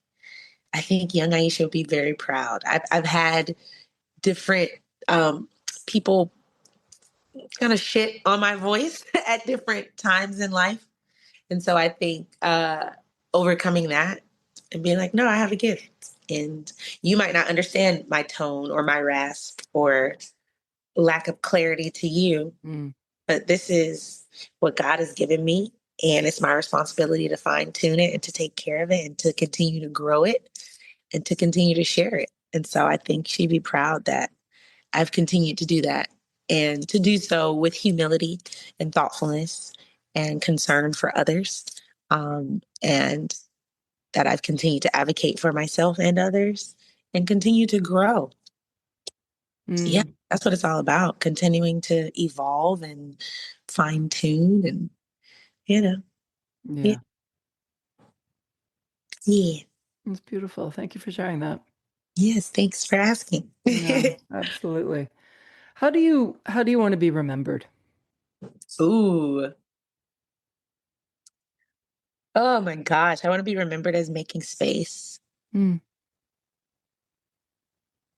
young Aisha will be very proud. I've had different people kind of shit on my voice at different times in life. And so I think overcoming that and being like, no, I have a gift. And you might not understand my tone or my rasp or lack of clarity to you, Mm, but this is what God has given me. And it's my responsibility to fine tune it and to take care of it and to continue to grow it and to continue to share it. And so I think she'd be proud that I've continued to do that and to do so with humility and thoughtfulness and concern for others. And that I've continued to advocate for myself and others and continue to grow. Yeah, mm, that's what it's all about, continuing to evolve and fine tune and, you know, yeah, yeah. yeah. It's beautiful. Thank you for sharing that. Yes, thanks for asking. Yeah, absolutely. How do you want to be remembered? Ooh, Oh my gosh, I want to be remembered as making space Mm,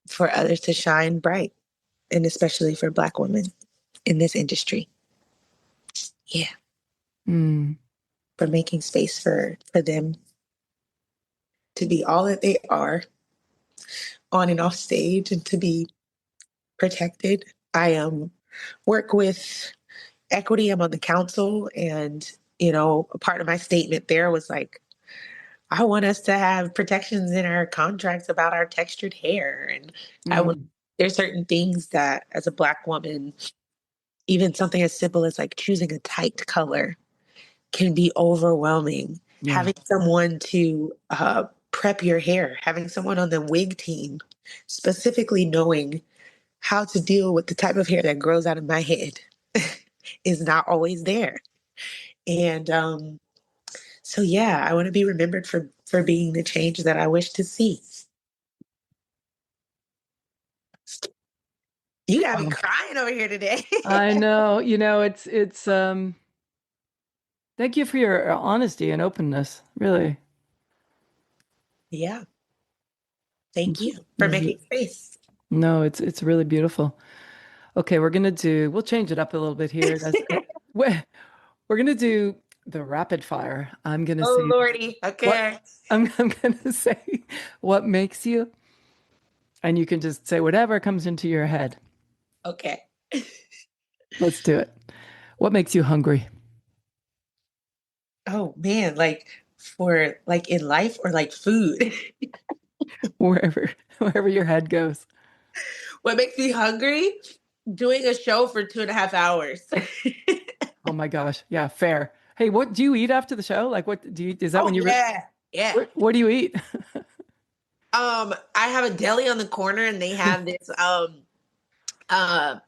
for others to shine bright, and especially for Black women in this industry. Yeah, mm, for making space for them to be all that they are on and off stage and to be protected. I work with equity. I'm on the council, and a part of my statement there was like, I want us to have protections in our contracts about our textured hair, and I want mm. there's certain things that as a Black woman, even something as simple as like choosing a tight color can be overwhelming. Yeah. Having someone to prep your hair, having someone on the wig team specifically knowing how to deal with the type of hair that grows out of my head is not always there. And so yeah, I want to be remembered for being the change that I wish to see. You got me Wow. crying over here today. I know, thank you for your honesty and openness. Really. Yeah, thank It's, you for it's, making space. no, it's really beautiful. Okay, we'll change it up a little bit here. We're we're gonna do the rapid fire. I'm gonna Oh say Lordy. what Okay. I'm gonna say what makes you, and you can just say whatever comes into your head. Okay. Let's do it. What makes you hungry? Oh man, like for like in life or like food. Wherever wherever your head goes. What makes me hungry? Doing a show for 2.5 hours. Oh my gosh. Yeah, fair. Hey, what do you eat after the show? Like what do you is that when Oh you yeah. Yeah. what do you eat? I have a deli on the corner and they have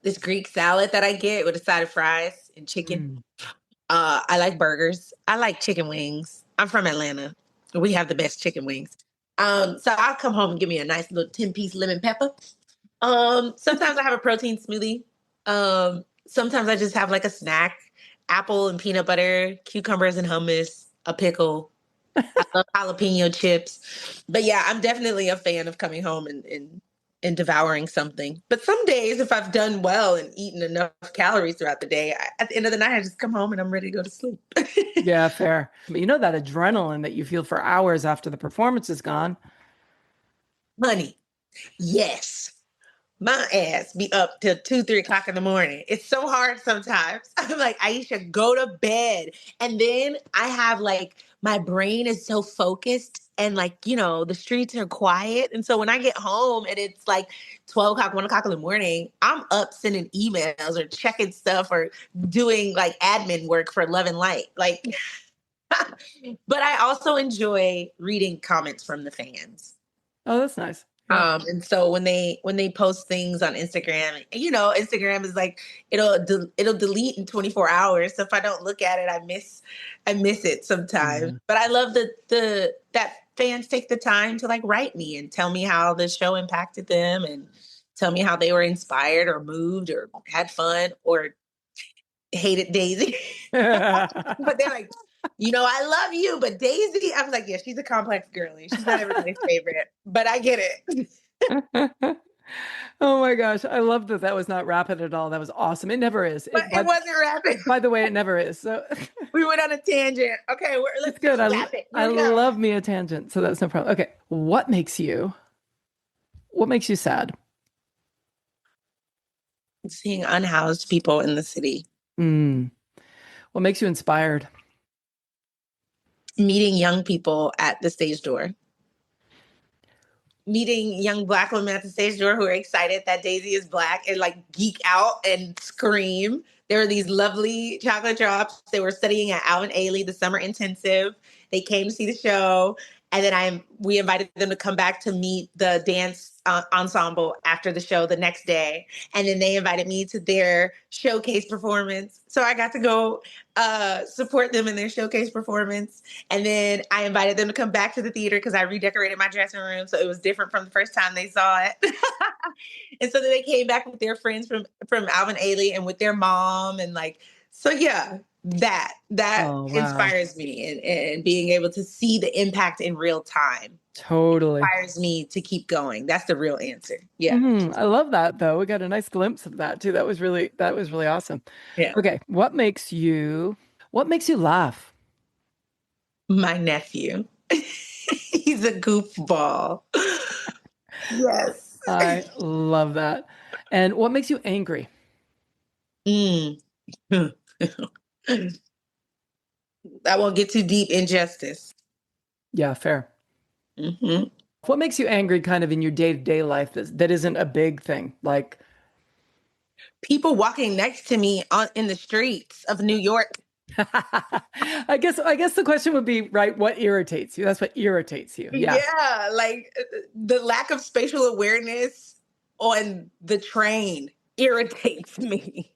this Greek salad that I get with a side of fries and chicken. Mm. I like burgers. I like chicken wings. I'm from Atlanta. We have the best chicken wings. So I'll come home and give me a nice little 10-piece lemon pepper. Sometimes I have a protein smoothie. Sometimes I just have like a snack, apple and peanut butter, cucumbers and hummus, a pickle. I love jalapeno chips. But yeah, I'm definitely a fan of coming home and devouring something. But some days, if I've done well and eaten enough calories throughout the day, at the end of the night, I just come home and I'm ready to go to sleep. Yeah, fair. But you know that adrenaline that you feel for hours after the performance is gone. Honey, yes. My ass be up till 2, 3 o'clock in the morning. It's so hard sometimes. I'm like, Aisha, go to bed. And then I have like, my brain is so focused and like, the streets are quiet. And so when I get home and it's like 12 o'clock, 1 o'clock in the morning, I'm up sending emails or checking stuff or doing like admin work for Love and Light. Like, but I also enjoy reading comments from the fans. Oh, that's nice. Yeah. And so when they post things on Instagram, Instagram is like it'll delete in 24 hours. So if I don't look at it, I miss it sometimes. Yeah. But I love that fans take the time to like write me and tell me how the show impacted them and tell me how they were inspired or moved or had fun or hated Daisy. But they're like, I love you, but Daisy, I was like, yeah, she's a complex girlie. She's not everybody's favorite, but I get it. Oh my gosh, I love that that was not rapid at all. That was awesome. It never is. But it wasn't rapid. By the way, it never is. So We went on a tangent. Okay, it's let's good. make it rapid. Here I we go. love me a tangent, so that's no problem. Okay, what makes you sad? Seeing unhoused people in the city, Mm. What makes you inspired? meeting young people at the stage door, meeting young Black women at the stage door who are excited that Daisy is Black and like geek out and scream. There were these lovely chocolate drops. They were studying at Alvin Ailey, the summer intensive. They came to see the show. And then we invited them to come back to meet the dance ensemble after the show the next day. And then they invited me to their showcase performance. So I got to go support them in their showcase performance. And then I invited them to come back to the theater because I redecorated my dressing room. So it was different from the first time they saw it. And so then they came back with their friends from Alvin Ailey and with their mom. And like, so yeah, That Oh, wow. inspires me, and being able to see the impact in real time Totally. inspires me to keep going. That's the real answer. Yeah. I love that though. We got a nice glimpse of that too. That was really awesome. Yeah. Okay, what makes you laugh? My nephew. He's a goofball. Yes. I love that. And what makes you angry? Mm. I won't get too deep in justice. Yeah, fair. Hmm. What makes you angry kind of in your day-to-day life that isn't a big thing? Like, People walking next to me in the streets of New York. I guess the question would be, right, what irritates you? That's what irritates you. Yeah, Yeah, like the lack of spatial awareness on the train irritates me.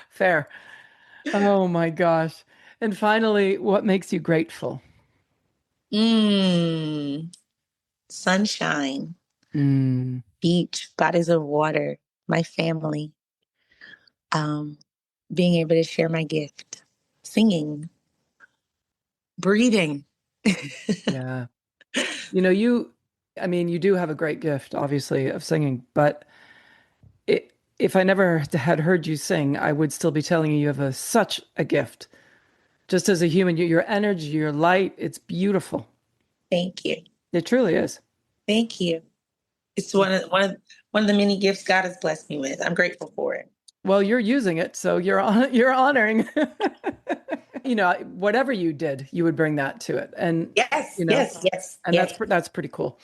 fair. Oh my gosh. And finally, what makes you grateful? Mm, sunshine, Mm, beach, bodies of water, my family, um, being able to share my gift, singing, breathing. yeah. You do have a great gift, obviously, of singing, but if I never had heard you sing, I would still be telling you you have such a gift. Just as a human, your energy, your light, it's beautiful. Thank you. It truly is. Thank you. It's one of the many gifts God has blessed me with. I'm grateful for it. Well, you're using it, so you're honoring. Whatever you did, you would bring that to it, and Yes, you know, yes, yes, and that's yes. that's pretty cool.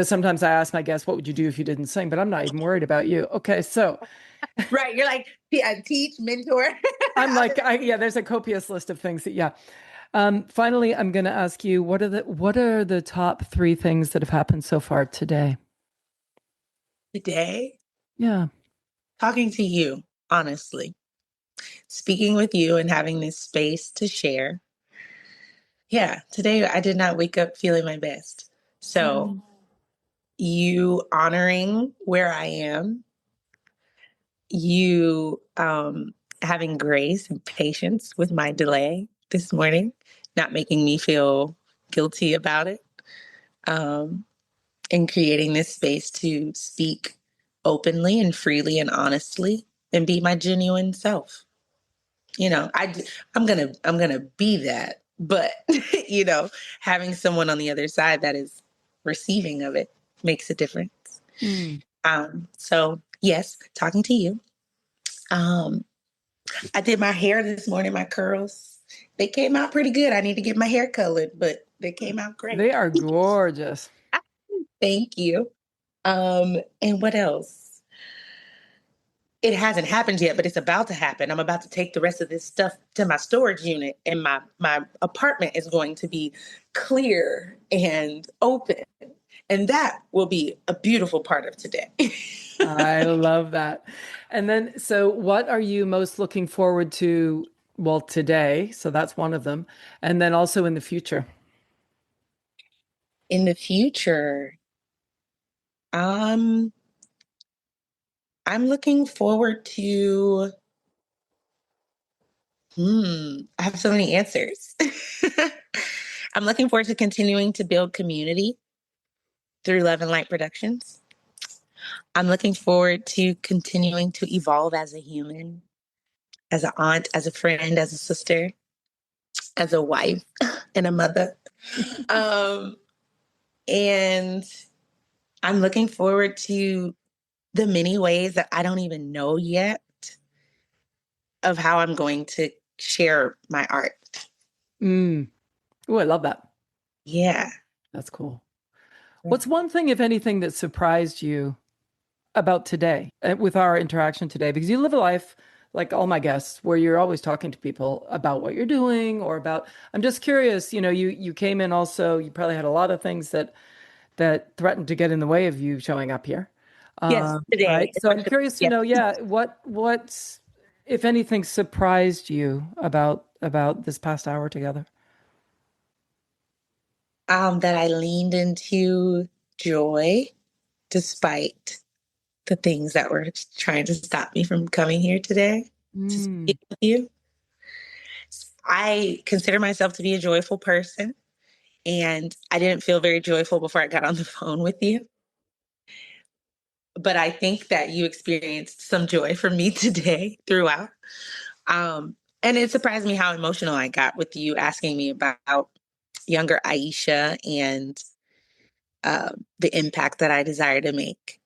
Sometimes I ask my guests, "What would you do if you didn't sing?" But I'm not even worried about you. Okay, so Right. You're like, yeah, teach, mentor. I'm like, yeah, there's a copious list of things that, yeah. Finally, I'm going to ask you, what are the top three things that have happened so far today? Today, Yeah. talking to you, honestly, speaking with you and having this space to share. Yeah, today I did not wake up feeling my best. So, Mm. you honoring where I am, you having grace and patience with my delay this morning, not making me feel guilty about it, um, and creating this space to speak openly and freely and honestly and be my genuine self. I'm gonna be that, but you know, having someone on the other side that is receiving of it makes a difference. Mm. So yes, talking to you. Um, I did my hair this morning, my curls. They came out pretty good. I need to get my hair colored, but they came out great. They are gorgeous. Thank you. And what else? It hasn't happened yet, but it's about to happen. I'm about to take the rest of this stuff to my storage unit, and my apartment is going to be clear and open. And that will be a beautiful part of today. I love that. And then, so what are you most looking forward to? Well, today, so that's one of them. And then also in the future. In the future, um, I'm looking forward to, I have so many answers. I'm looking forward to continuing to build community through Love and Light Productions. I'm looking forward to continuing to evolve as a human, as an aunt, as a friend, as a sister, as a wife, and a mother. Um, and I'm looking forward to the many ways that I don't even know yet of how I'm going to share my art. Mm. Oh, I love that. Yeah. That's cool. What's one thing, if anything, that surprised you about today, with our interaction today? Because you live a life like all my guests where you're always talking to people about what you're doing or about, I'm just curious, you came in also, you probably had a lot of things that threatened to get in the way of you showing up here. Yes, Right. today, So I'm especially. curious to Yes. know, yeah, what's, if anything, surprised you about this past hour together? That I leaned into joy despite the things that were trying to stop me from coming here today to Mm. speak with you. I consider myself to be a joyful person, and I didn't feel very joyful before I got on the phone with you. But I think that you experienced some joy from me today throughout. And it surprised me how emotional I got with you asking me about younger Aisha and the impact that I desire to make,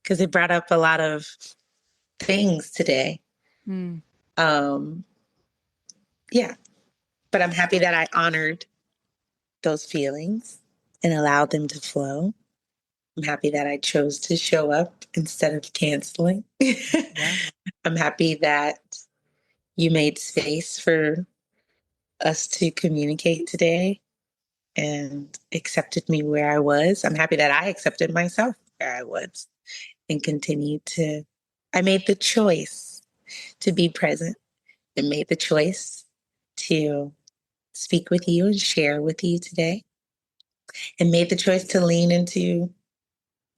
because it brought up a lot of things today. Mm. Um, yeah, but I'm happy that I honored those feelings and allowed them to flow. I'm happy that I chose to show up instead of canceling. Yeah, I'm happy that you made space for us to communicate today and accepted me where I was. I'm happy that I accepted myself where I was and continued to. I made the choice to be present and made the choice to speak with you and share with you today, and made the choice to lean into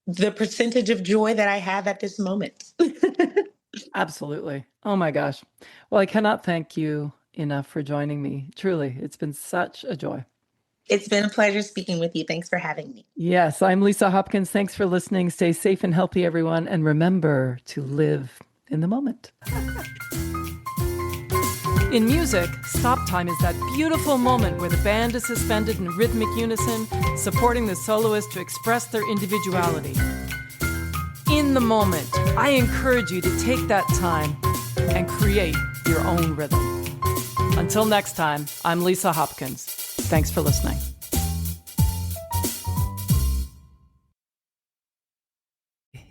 the percentage of joy that I have at this moment. absolutely. Oh my gosh. Well, I cannot thank you enough for joining me. Truly, it's been such a joy. It's been a pleasure speaking with you. Thanks for having me. Yes, I'm Lisa Hopkins. Thanks for listening. Stay safe and healthy, everyone. And remember to live in the moment. In music, stop time is that beautiful moment where the band is suspended in rhythmic unison, supporting the soloist to express their individuality. In the moment, I encourage you to take that time and create your own rhythm. Until next time, I'm Lisa Hopkins. Thanks for listening.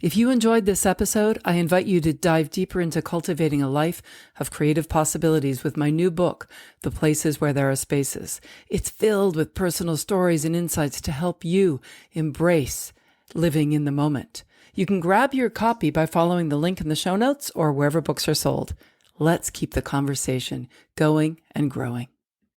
If you enjoyed this episode, I invite you to dive deeper into cultivating a life of creative possibilities with my new book, The Places Where There Are Spaces. It's filled with personal stories and insights to help you embrace living in the moment. You can grab your copy by following the link in the show notes or wherever books are sold. Let's keep the conversation going and growing.